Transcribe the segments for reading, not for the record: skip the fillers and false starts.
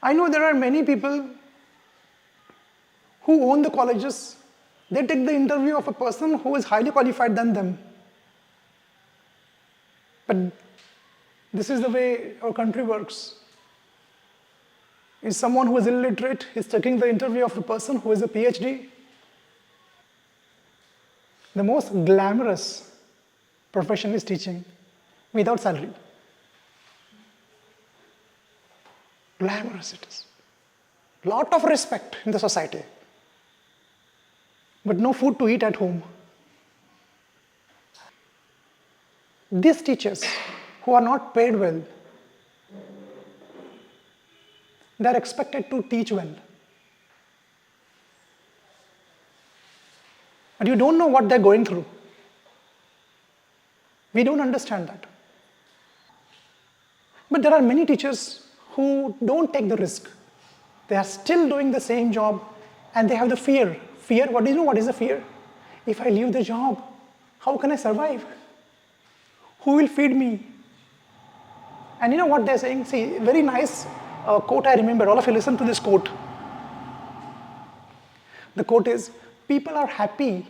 I know there are many people who own the colleges. They take the interview of a person who is highly qualified than them. But this is the way our country works. Is someone who is illiterate is taking the interview of a person who is a PhD. The most glamorous profession is teaching without salary. Glamorous it is. Lot of respect in the society. But no food to eat at home. These teachers who are not paid well, they are expected to teach well. But you don't know what they're going through. We don't understand that. But there are many teachers who don't take the risk. They are still doing the same job and they have the fear. Fear, what do you know what is the fear? If I leave the job, how can I survive? Who will feed me? And you know what they're saying? See, very nice quote I remember. All of you listen to this quote. The quote is, people are happy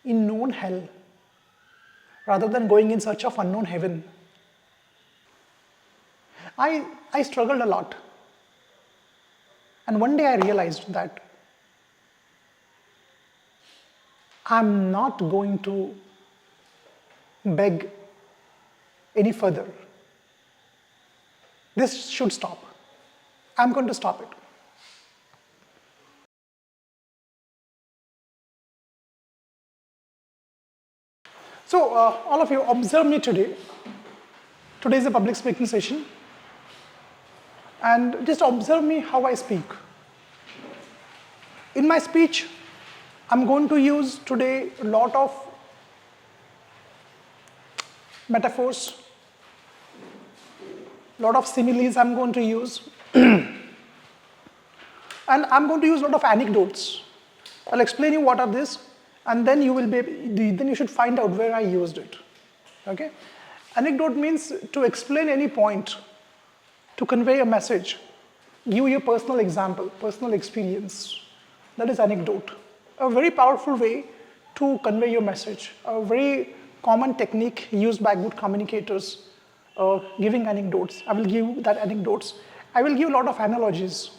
in known hell rather than going in search of unknown heaven. I struggled a lot. And one day I realized that I'm not going to beg any further. This should stop. I'm going to stop it. So, all of you observe me today. Today is a public speaking session. And just observe me how I speak. In my speech, I'm going to use today a lot of metaphors, a lot of similes I'm going to use. And I'm going to use a lot of anecdotes. I'll explain you what are these, and then you should find out where I used it. Okay? Anecdote means to explain any point, to convey a message, give you a personal example, personal experience. That is anecdote. A very powerful way to convey your message. A very common technique used by good communicators, giving anecdotes. I will give that anecdotes. I will give a lot of analogies.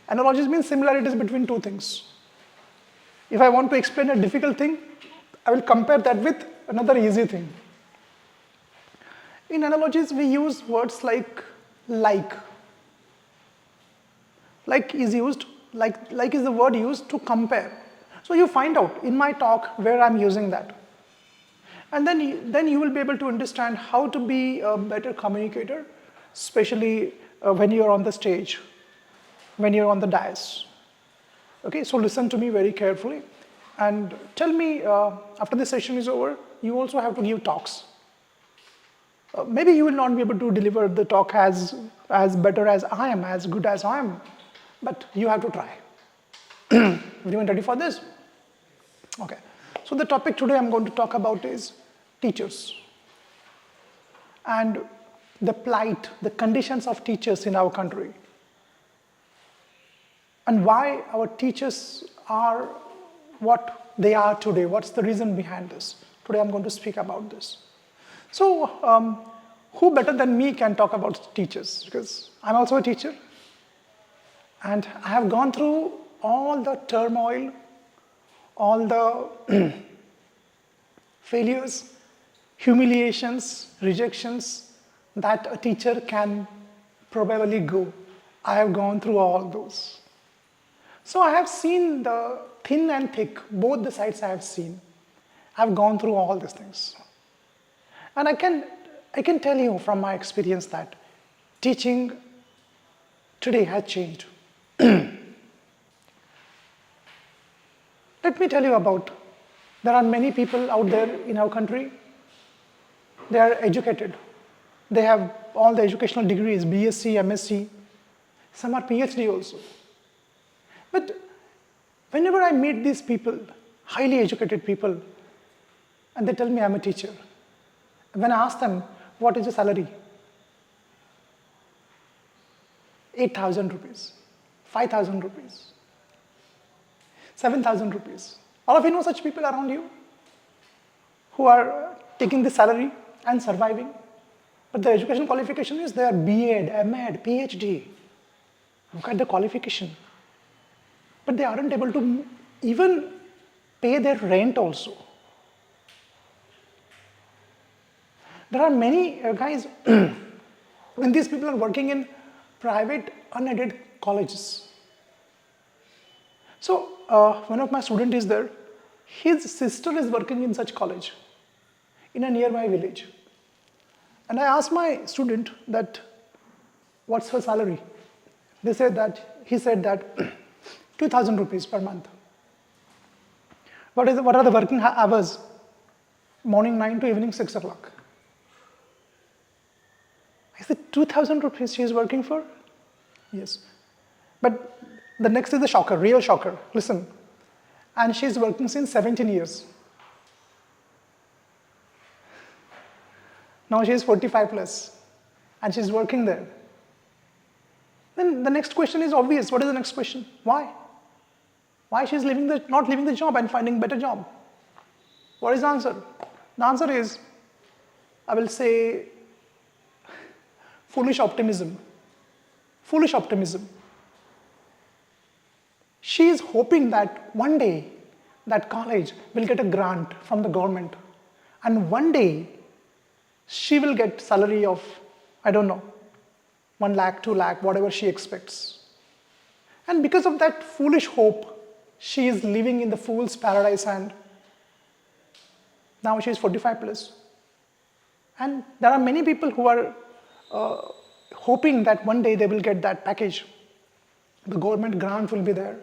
Analogies means similarities between two things. If I want to explain a difficult thing, I will compare that with another easy thing. In analogies, we use words like. Like is used, like is the word used to compare. So you find out in my talk where I'm using that. And then you will be able to understand how to be a better communicator, especially when you're on the stage, when you're on the dais. Okay, so listen to me very carefully and tell me after the session is over, you also have to give talks. Maybe you will not be able to deliver the talk as better as I am, as good as I am, but you have to try. Everyone ready for this? Okay. So the topic today I'm going to talk about is teachers and the plight, the conditions of teachers in our country, and why our teachers are what they are today. What's the reason behind this? Today I'm going to speak about this. So, who better than me can talk about teachers? Because I'm also a teacher. And I have gone through all the turmoil, all the failures, humiliations, rejections that a teacher can probably go. I have gone through all those. So I have seen the thin and thick, both the sides I have seen. I have gone through all these things. And I can tell you from my experience that teaching today has changed. Let me tell you about, there are many people out there in our country, they are educated. They have all the educational degrees, BSc, MSc, some are PhD also. But whenever I meet these people, highly educated people, and they tell me I'm a teacher, when I ask them, what is your salary? 8,000 rupees, 5,000 rupees, 7,000 rupees. All of you know such people around you who are taking the salary and surviving, but the education qualification is they are B.Ed, M.Ed, PhD. Look at the qualification. But they aren't able to even pay their rent also. There are many guys, when these people are working in private unaided colleges. So one of my students is there. His sister is working in such college in a nearby village. And I asked my student that, what's her salary? He said that 2,000 rupees per month. What are the working hours? Morning 9 to evening 6 o'clock. I said, 2,000 rupees she is working for? Yes. But the next is the shocker, real shocker. Listen. And she is working since 17 years. Now she is 45 plus. And she is working there. Then the next question is obvious. What is the next question? Why? Why she is not leaving the job and finding a better job? What is the answer? The answer is, I will say, foolish optimism. Foolish optimism. She is hoping that one day that college will get a grant from the government, and one day she will get salary of, I don't know, 1 lakh, 2 lakh, whatever she expects. And because of that foolish hope, she is living in the fool's paradise, and now she is 45 plus. And there are many people who are hoping that one day they will get that package. The government grant will be there.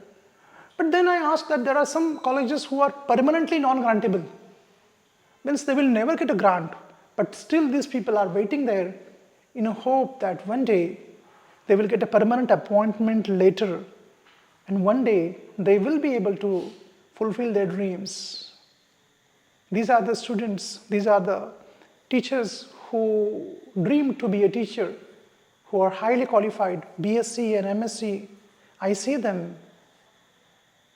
But then I asked that there are some colleges who are permanently non-grantable. Means they will never get a grant. But still these people are waiting there in a hope that one day they will get a permanent appointment later. And one day they will be able to fulfill their dreams. These are the students, these are the teachers who dream to be a teacher, who are highly qualified, BSc and MSc. I see them.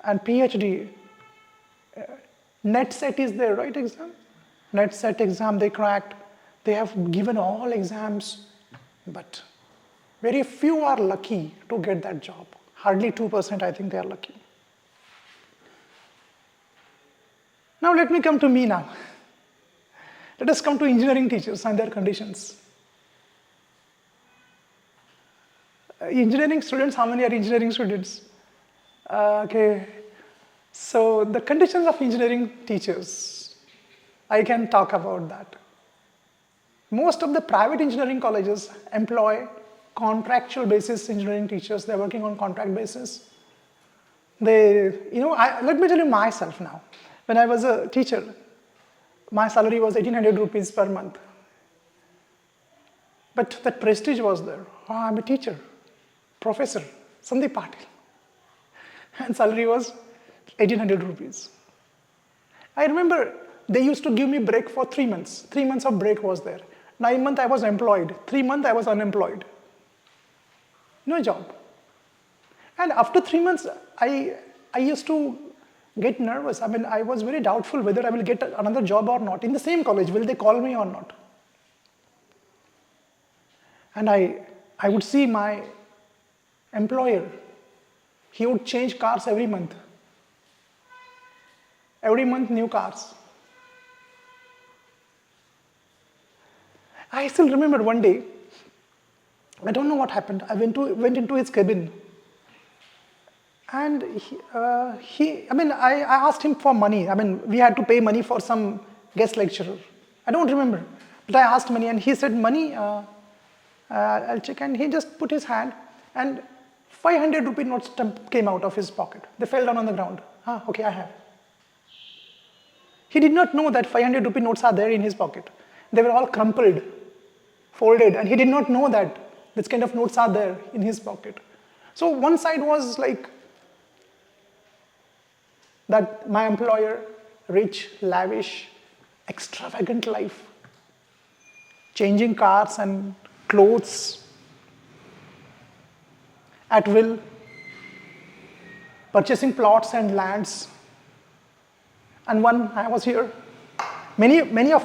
And PhD. NET-SET is their right exam. NET-SET exam they cracked. They have given all exams, but very few are lucky to get that job. Hardly 2% I think they are lucky. Now let me come to me now. Let us come to engineering teachers and their conditions. Engineering students, how many are engineering students? Okay, so the conditions of engineering teachers, I can talk about that. Most of the private engineering colleges employ contractual basis engineering teachers. They're working on contract basis. Let me tell you myself now. When I was a teacher, my salary was 1,800 rupees per month. But that prestige was there. Oh, I'm a teacher, professor, Sandeep Patil. And salary was 1,800 rupees. I remember they used to give me break for 3 months. 3 months of break was there. 9 months I was employed. 3 months I was unemployed. No job. And after 3 months, I used to get nervous. I mean, I was very doubtful whether I will get another job or not. In the same college, will they call me or not? And I would see my employer. He would change cars every month. Every month, new cars. I still remember one day, I don't know what happened. I went into his cabin. And I asked him for money. I mean, we had to pay money for some guest lecturer. I don't remember. But I asked money and he said, money, I'll check. And he just put his hand and 500 rupee notes came out of his pocket. They fell down on the ground. Okay, I have. He did not know that 500 rupee notes are there in his pocket. They were all crumpled, folded, and he did not know that this kind of notes are there in his pocket. So one side was like that my employer, rich, lavish, extravagant life, changing cars and clothes. at will, purchasing plots and lands. And one, I was here. Many of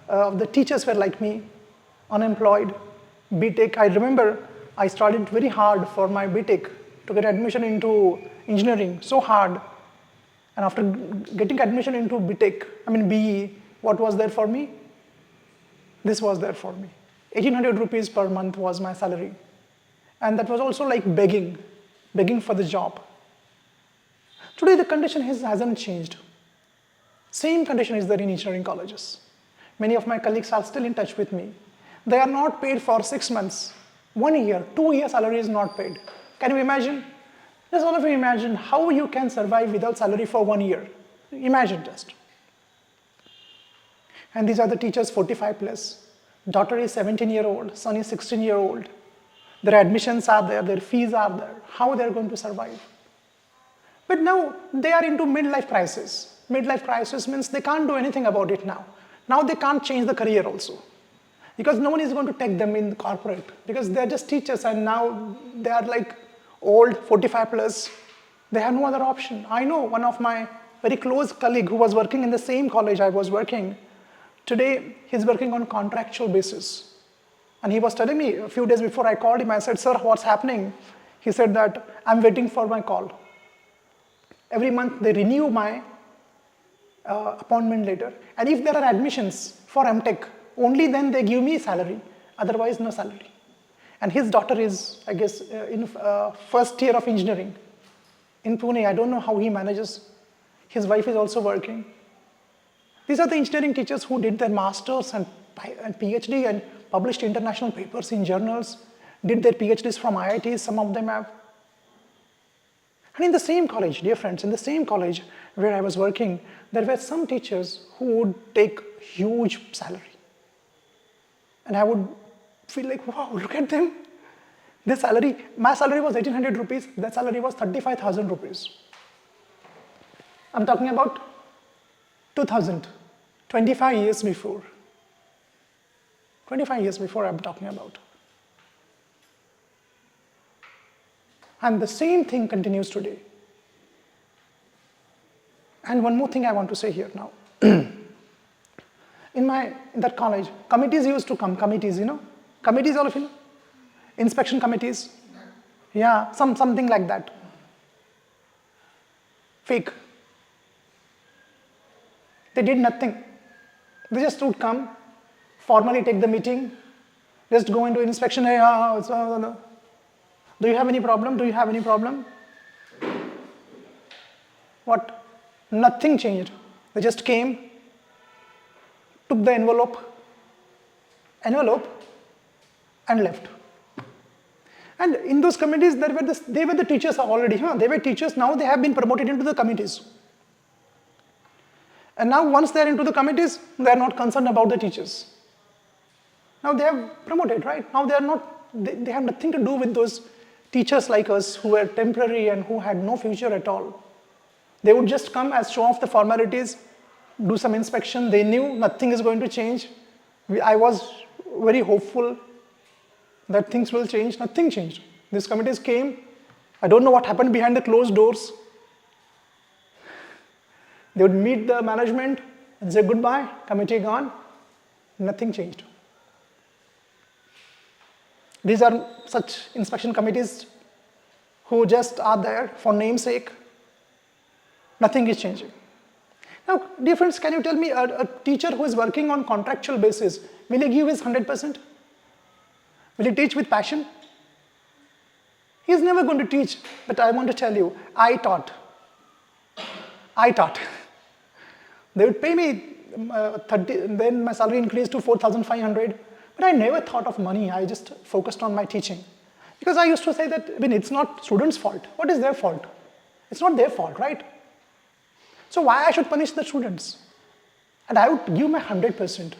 the teachers were like me, unemployed, BTech. I remember I studied very hard for my BTech to get admission into engineering, so hard. And after getting admission into BE, what was there for me? This was there for me. 1800 rupees per month was my salary. And that was also like begging for the job. Today the condition hasn't changed. Same condition is there in engineering colleges. Many of my colleagues are still in touch with me. They are not paid for 6 months, 1 year, 2 years salary is not paid. Can you imagine? Just all of you imagine how you can survive without salary for 1 year. Imagine just. And these are the teachers 45 plus. Daughter is 17-year-old, son is 16-year-old. Their admissions are there, their fees are there. How they are going to survive? But now they are into midlife crisis. Midlife crisis means they can't do anything about it now. Now they can't change the career also. Because no one is going to take them in corporate. Because they are just teachers and now they are like old, 45 plus. They have no other option. I know one of my very close colleague who was working in the same college I was working. Today, he's working on contractual basis. And he was telling me a few days before I called him, I said, sir, what's happening? He said that I'm waiting for my call. Every month they renew my appointment letter. And if there are admissions for MTech, only then they give me salary. Otherwise, no salary. And his daughter is, I guess, in first year of engineering in Pune. I don't know how he manages. His wife is also working. These are the engineering teachers who did their masters and PhD and published international papers in journals, did their PhDs from IITs, some of them have. And in the same college, dear friends, in the same college where I was working, there were some teachers who would take huge salary. And I would feel like, wow, look at them. Their salary, my salary was 1800 rupees, their salary was 35,000 rupees. I'm talking about 2000, 25 years before. 25 years before I'm talking about. And the same thing continues today. And one more thing I want to say here now. In that college, committees used to come, committees, you know? Committees, all of you know? Inspection committees. Yeah, something like that. Fake. They did nothing. They just would come, formally take the meeting, just go into inspection. Hey, do you have any problem? Do you have any problem? What? Nothing changed. They just came, took the envelope, and left. And in those committees, they were the teachers already. They were teachers, now they have been promoted into the committees. And now once they are into the committees, they are not concerned about the teachers. Now they have promoted, right? Now they have nothing to do with those teachers like us who were temporary and who had no future at all. They would just come as show off the formalities, do some inspection. They knew nothing is going to change. I was very hopeful that things will change. Nothing changed. These committees came. I don't know what happened behind the closed doors. They would meet the management and say goodbye, committee gone. Nothing changed. These are such inspection committees who just are there for namesake. Nothing is changing. Now, dear friends, can you tell me a teacher who is working on contractual basis, will he give his 100%? Will he teach with passion? He is never going to teach, but I want to tell you, I taught. They would pay me 30, then my salary increased to 4,500, but I never thought of money. I just focused on my teaching. Because I used to say that, it's not students' fault. What is their fault? It's not their fault, right? So why I should punish the students? And I would give my 100%.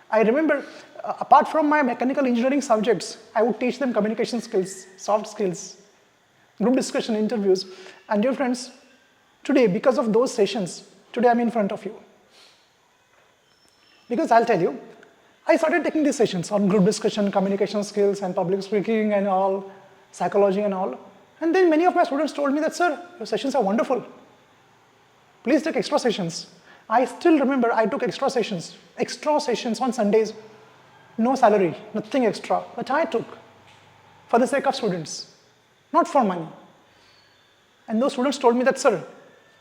I remember, apart from my mechanical engineering subjects, I would teach them communication skills, soft skills, group discussion, interviews. And dear friends, today, because of those sessions, today I'm in front of you. Because I'll tell you, I started taking these sessions on group discussion, communication skills, and public speaking and all. psychology and all. And then many of my students told me that, sir, your sessions are wonderful. Please take extra sessions. I still remember I took extra sessions on Sundays, no salary, nothing extra, but I took for the sake of students, not for money. And those students told me that, sir,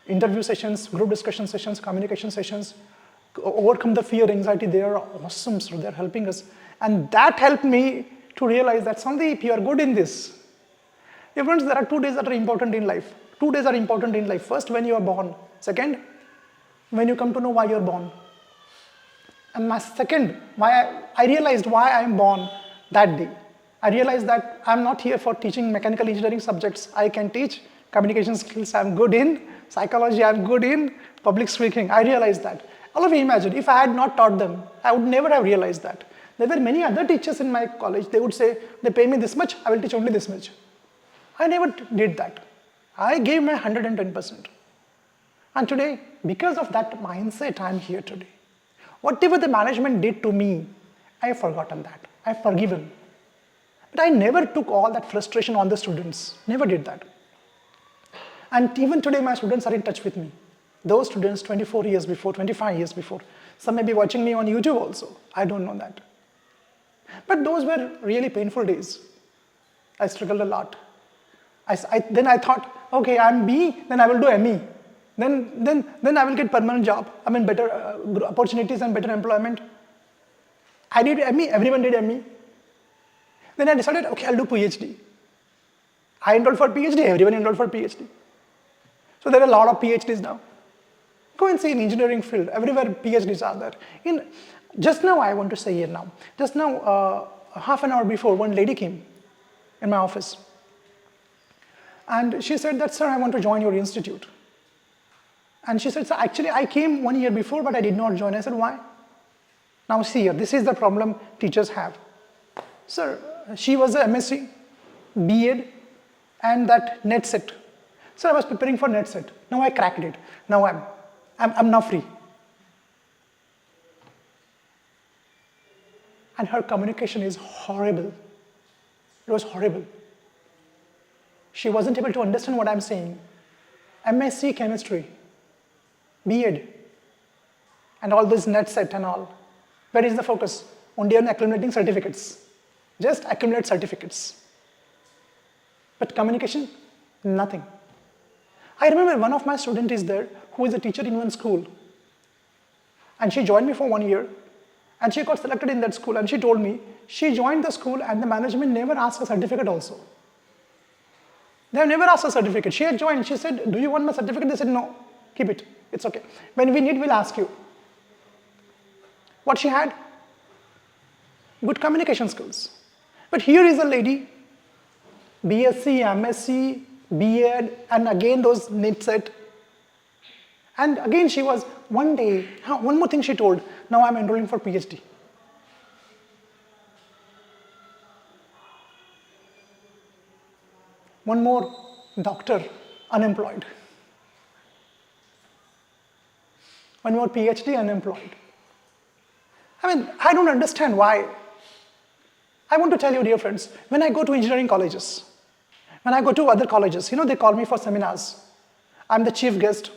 interview sessions, group discussion sessions, communication sessions, overcome the fear, anxiety, they are awesome, sir, they're helping us. And that helped me to realize that, Sandeep, you are good in this. Dear friends, there are 2 days that are important in life. 2 days are important in life. First, when you are born. Second, when you come to know why you are born. And my second, why I realized why I am born that day. I realized that I'm not here for teaching mechanical engineering subjects. I can teach communication skills I'm good in, psychology I'm good in, public speaking. I realized that. All of you imagine, if I had not taught them, I would never have realized that. There were many other teachers in my college, they would say, they pay me this much, I will teach only this much. I never did that. I gave my 110%. And today, because of that mindset, I'm here today. Whatever the management did to me, I've forgotten that. I've forgiven. But I never took all that frustration on the students. Never did that. And even today, my students are in touch with me. Those students 24 years before, 25 years before. Some may be watching me on YouTube also. I don't know that. But those were really painful days. I struggled a lot. Then I thought, okay, I'm B, then I will do ME. Then I will get permanent job. I mean, better opportunities and better employment. I did ME, everyone did ME. Then I decided, okay, I'll do PhD. I enrolled for PhD, everyone enrolled for PhD. So there are a lot of PhDs now. Go and see in engineering field, everywhere PhDs are there. Just now, I want to say here now, just now, half an hour before, one lady came in my office. And she said that, sir, I want to join your institute. And she said, sir, actually, I came 1 year before, but I did not join. I said, why? Now see here, this is the problem teachers have. Sir, she was a MSc, B.Ed, and that net set. Sir, I was preparing for net set. Now I cracked it. Now I'm now free. And her communication is horrible. It was horrible. She wasn't able to understand what I'm saying. MSc chemistry, B.Ed, and all this net set and all. Where is the focus? Only on accumulating certificates. Just accumulate certificates. But communication, nothing. I remember one of my students is there who is a teacher in one school. And she joined me for 1 year. And she got selected in that school. And she told me, she joined the school and the management never asked a certificate also. They have never asked a certificate. She had joined. She said, do you want my certificate? They said, no, keep it. It's okay. When we need, we'll ask you. What she had? Good communication skills. But here is a lady, BSc, MSc, B.Ed, and again those net set. And again she was, one day, one more thing she told, now I'm enrolling for PhD. One more doctor, unemployed. One more PhD, unemployed. I mean, I don't understand why. I want to tell you, dear friends, when I go to engineering colleges, when I go to other colleges, they call me for seminars. I'm the chief guest.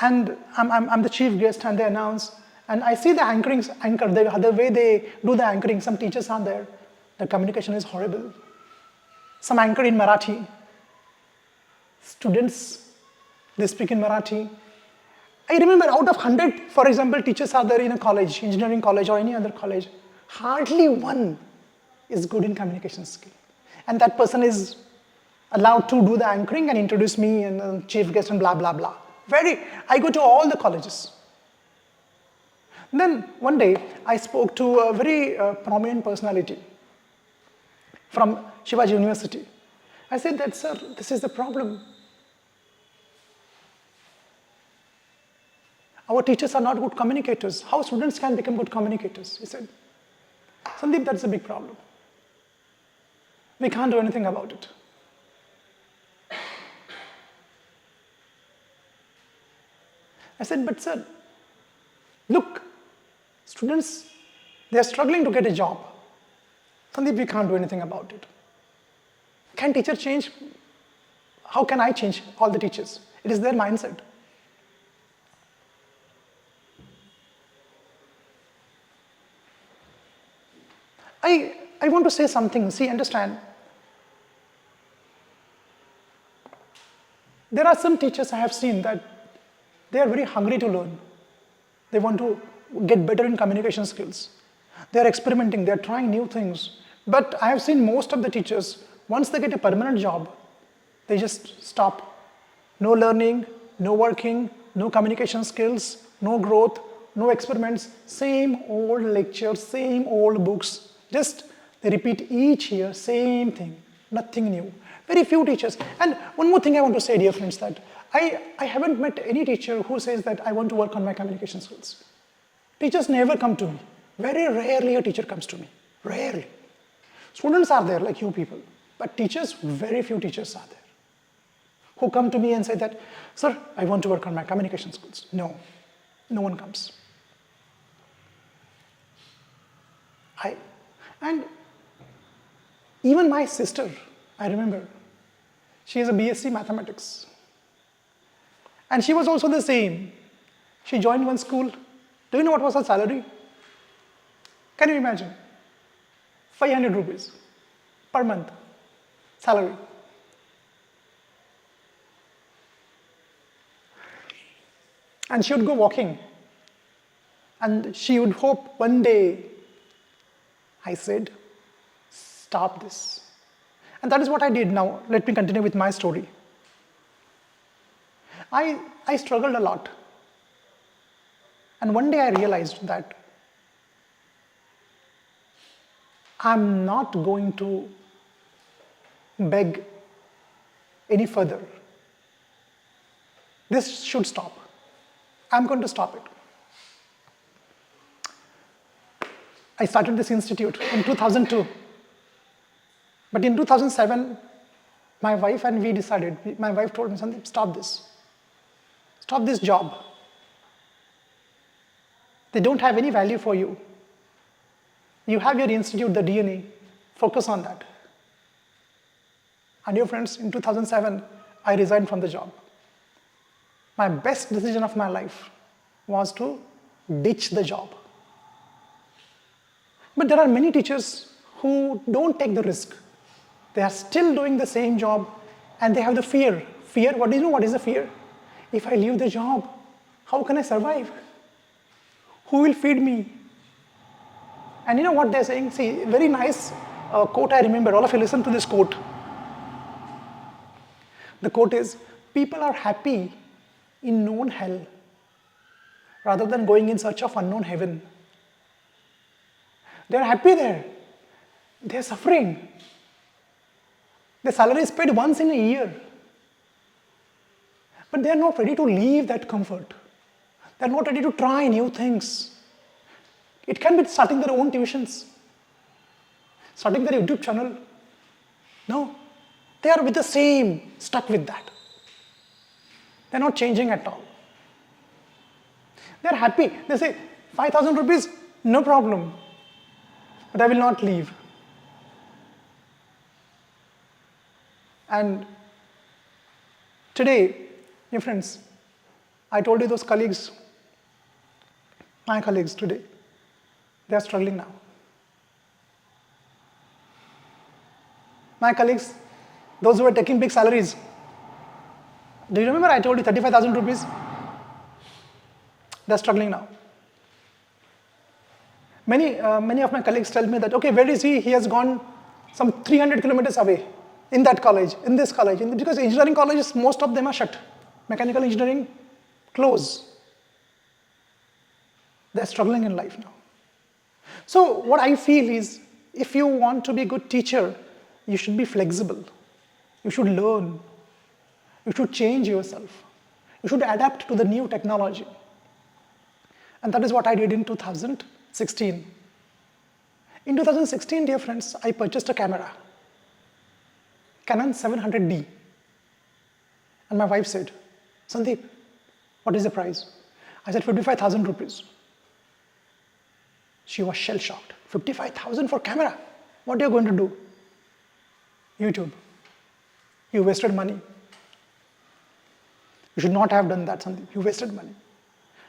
And I'm the chief guest and they announce. And I see the the way they do the anchoring. Some teachers are there. The communication is horrible. Some anchor in Marathi. Students, they speak in Marathi. I remember out of 100, for example, teachers are there in a college, engineering college or any other college. Hardly one is good in communication skill. And that person is allowed to do the anchoring and introduce me and chief guest and blah, blah, blah. I go to all the colleges. Then one day, I spoke to a very prominent personality from Shivaji University. I said that, sir, this is the problem. Our teachers are not good communicators. How students can become good communicators? He said, Sandeep, that's a big problem. We can't do anything about it. I said, but sir, look, students They are struggling to get a job. Sandeep, we can't do anything about it. Can teacher change? How can I change all the teachers? It is their mindset. I want to say something. See, understand. There are some teachers I have seen that they are very hungry to learn. They want to get better in communication skills. They are experimenting, they are trying new things. But I have seen most of the teachers, once they get a permanent job, they just stop. No learning, no working, no communication skills, no growth, no experiments, same old lectures, same old books. Just they repeat each year, same thing, nothing new. Very few teachers. And one more thing I want to say, dear friends, that I haven't met any teacher who says that I want to work on my communication skills. Teachers never come to me. Very rarely a teacher comes to me. Rarely. Students are there like you people. But teachers, very few teachers are there who come to me and say that, sir, I want to work on my communication skills. No, no one comes. And even my sister, I remember, she is a BSc mathematics. And she was also the same. She joined one school. Do you know what was her salary? Can you imagine? 500 rupees per month salary. And she would go walking. And she would hope one day, I said, stop this. And that is what I did. Now, let me continue with my story. I struggled a lot. And one day I realized that I'm not going to beg any further. This should stop. I'm going to stop it. I started this institute in 2002. But in 2007, my wife and we decided, my wife told me, Sandeep, stop this. Stop this job. They don't have any value for you. You have your institute, the DNA. Focus on that. And dear friends, in 2007, I resigned from the job. My best decision of my life was to ditch the job. But there are many teachers who don't take the risk. They are still doing the same job and they have the fear. Fear, what do you know what is the fear? If I leave the job, how can I survive? Who will feed me? And you know what they're saying? See, very nice quote I remember. All of you listen to this quote. The quote is, people are happy in known hell rather than going in search of unknown heaven. They're happy there. They're suffering. Their salary is paid once in a year. But they're not ready to leave that comfort. They're not ready to try new things. It can be starting their own tuitions, starting their YouTube channel. No, they are with the same, stuck with that. They're not changing at all. They're happy. They say, 5,000 rupees, no problem. But I will not leave. And today, dear friends, I told you those colleagues, my colleagues today, they are struggling now. My colleagues, those who are taking big salaries, do you remember I told you 35,000 rupees? They are struggling now. Many of my colleagues tell me that, okay, where is he? He has gone some 300 kilometers away in that college, in this college. Because engineering colleges, most of them are shut. Mechanical engineering, close. They're struggling in life now. So what I feel is, if you want to be a good teacher, you should be flexible. You should learn. You should change yourself. You should adapt to the new technology. And that is what I did in 2016. In 2016, dear friends, I purchased a camera, Canon 700D. And my wife said, Sandeep, what is the price? I said 55,000 rupees. She was shell shocked. 55,000 for camera. What are you going to do? YouTube. You wasted money. You should not have done that, Sandeep. You wasted money.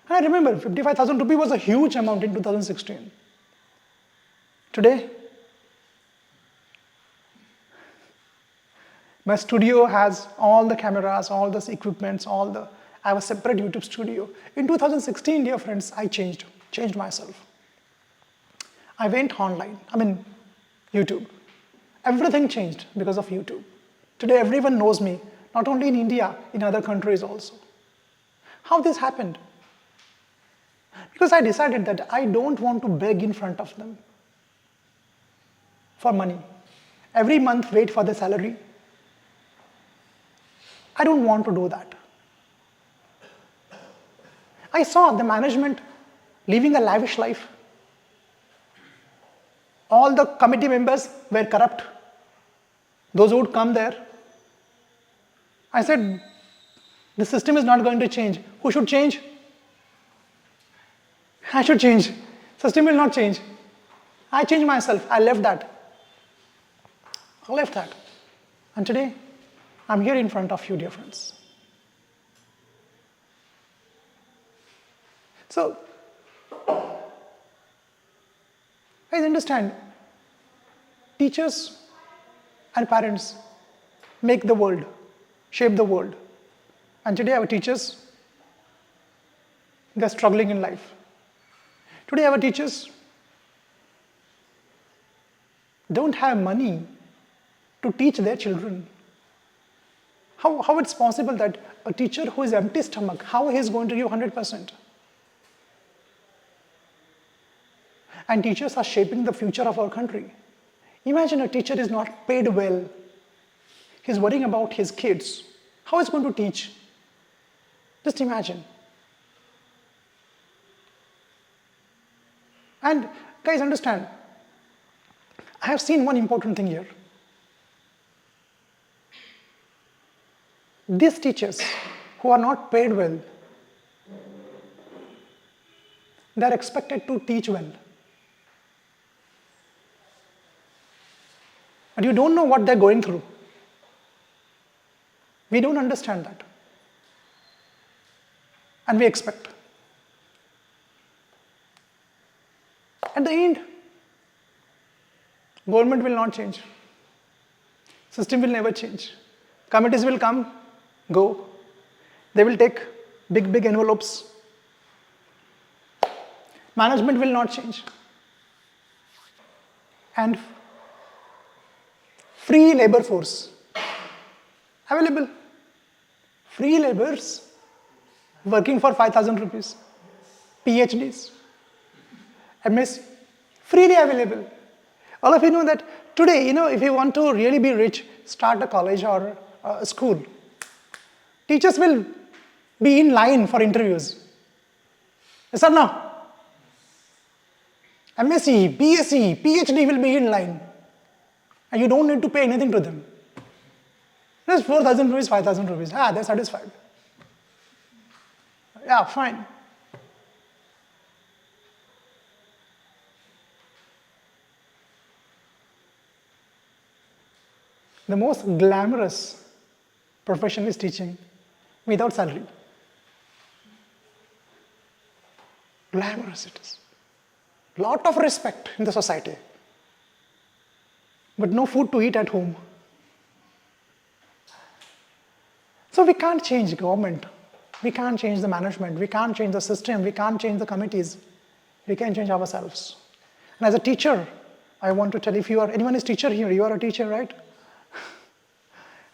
And I remember 55,000 rupees was a huge amount in 2016. Today, my studio has all the cameras, all the equipments, I have a separate YouTube studio. In 2016, dear friends, I changed myself. I went online, YouTube. Everything changed because of YouTube. Today, everyone knows me, not only in India, in other countries also. How this happened? Because I decided that I don't want to beg in front of them for money. Every month, wait for the salary. I don't want to do that. I saw the management living a lavish life. All the committee members were corrupt. Those who would come there. I said, the system is not going to change. Who should change? I should change. System will not change. I changed myself. I left that. And today, I'm here in front of you, dear friends. So, I understand teachers and parents make the world, shape the world. And today our teachers, they're struggling in life. Today our teachers don't have money to teach their children. How it's possible that a teacher who is empty stomach, how he is going to give 100%? And teachers are shaping the future of our country. Imagine a teacher is not paid well. He's worrying about his kids. How is he going to teach? Just imagine. And guys, understand, I have seen one important thing here. These teachers who are not paid well, they are expected to teach well. And you don't know what they're going through. We don't understand that. And we expect. At the end, government will not change. System will never change. Committees will come, go. They will take big envelopes. Management will not change. And free labor force available. Free laborers working for 5,000 rupees. PhDs, MSc, freely available. All of you know that today, if you want to really be rich, start a college or a school. Teachers will be in line for interviews. Yes or no? MSc, BSc, PhD will be in line. And you don't need to pay anything to them. Just 4,000 rupees, 5,000 rupees. They're satisfied. Yeah, fine. The most glamorous profession is teaching without salary. Glamorous it is. Lot of respect in the society. But no food to eat at home. So we can't change government. We can't change the management. We can't change the system. We can't change the committees. We can change ourselves. And as a teacher, I want to tell, if anyone is teacher here, you are a teacher, right?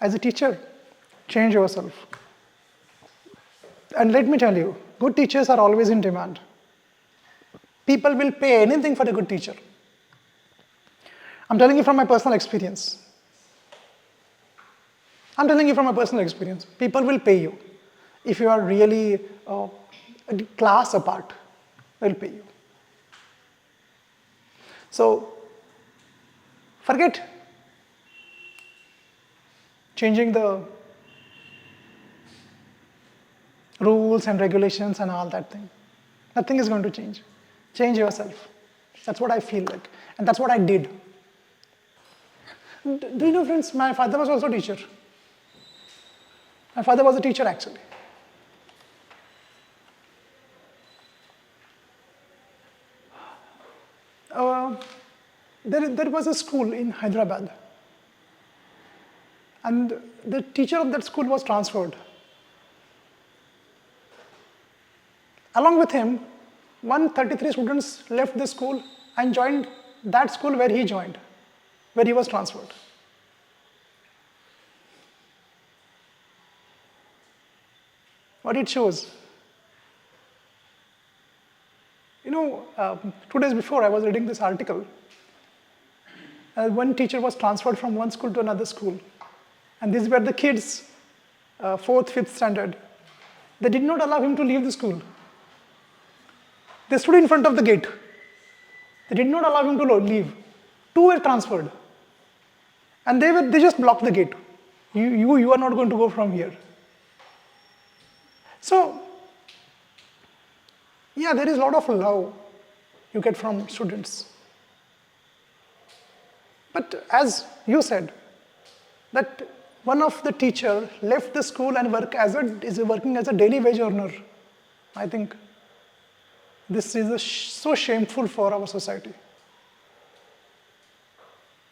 As a teacher, change yourself. And let me tell you, good teachers are always in demand. People will pay anything for a good teacher. I'm telling you from my personal experience. People will pay you. If you are really a class apart, they'll pay you. So, forget changing the rules and regulations and all that thing. Nothing is going to change. Change yourself. That's what I feel like. And that's what I did. Do you know, friends, my father was also a teacher. My father was a teacher, actually. Uh, there was a school in Hyderabad. And the teacher of that school was transferred. Along with him, 133 students left the school and joined that school where he joined, where he was transferred. What it shows. You know, 2 days before I was reading this article. One teacher was transferred from one school to another school. And these were the kids, 4th, 5th standard. They did not allow him to leave the school. They stood in front of the gate. They did not allow him to leave. 2 were transferred. And they just blocked the gate. You are not going to go from here. So, yeah, there is a lot of love you get from students. But as you said, that one of the teacher left the school and is working as a daily wage earner. I think this is so shameful for our society.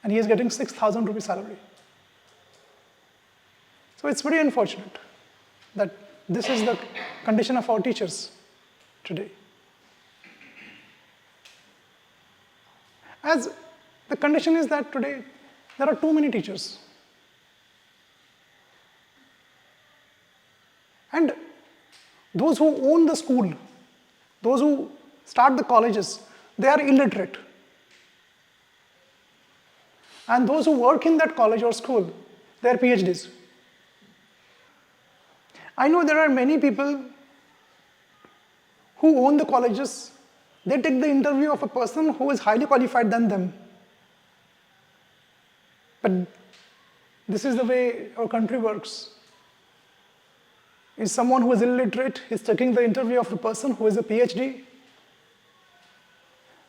And he is getting 6,000 rupees salary. So it's very unfortunate that this is the condition of our teachers today. As the condition is that today there are too many teachers. And those who own the school, those who start the colleges, they are illiterate. And those who work in that college or school, they are PhDs. I know there are many people who own the colleges. They take the interview of a person who is highly qualified than them. But this is the way our country works. Is someone who is illiterate is taking the interview of a person who is a PhD.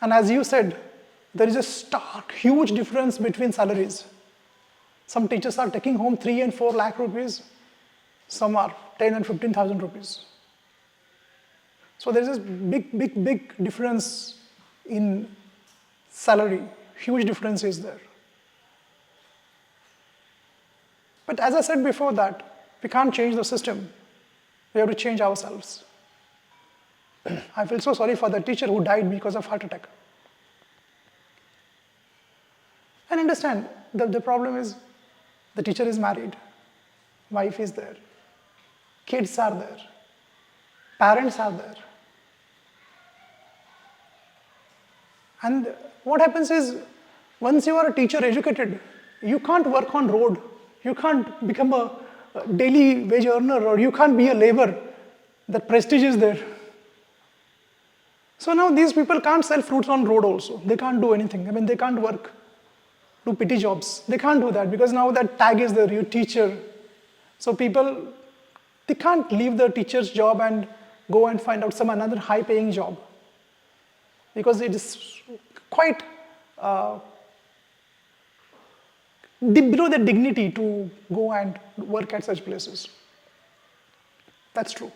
And as you said, there is a stark, huge difference between salaries. Some teachers are taking home 3 and 4 lakh rupees. Some are 10 and 15,000 rupees. So there is this big difference in salary. Huge difference is there. But as I said before that, we can't change the system. We have to change ourselves. I feel so sorry for the teacher who died because of heart attack. And understand, the problem is the teacher is married, wife is there, kids are there, parents are there. And what happens is, once you are a teacher educated, you can't work on road, you can't become a daily wage earner, or you can't be a laborer. That prestige is there. So now these people can't sell fruits on road also. They can't do anything. I mean, they can't work, do petty jobs. They can't do that because now that tag is there, you teacher. So people, they can't leave the teacher's job and go and find out some another high-paying job because it is quite below their dignity to go and work at such places. That's true.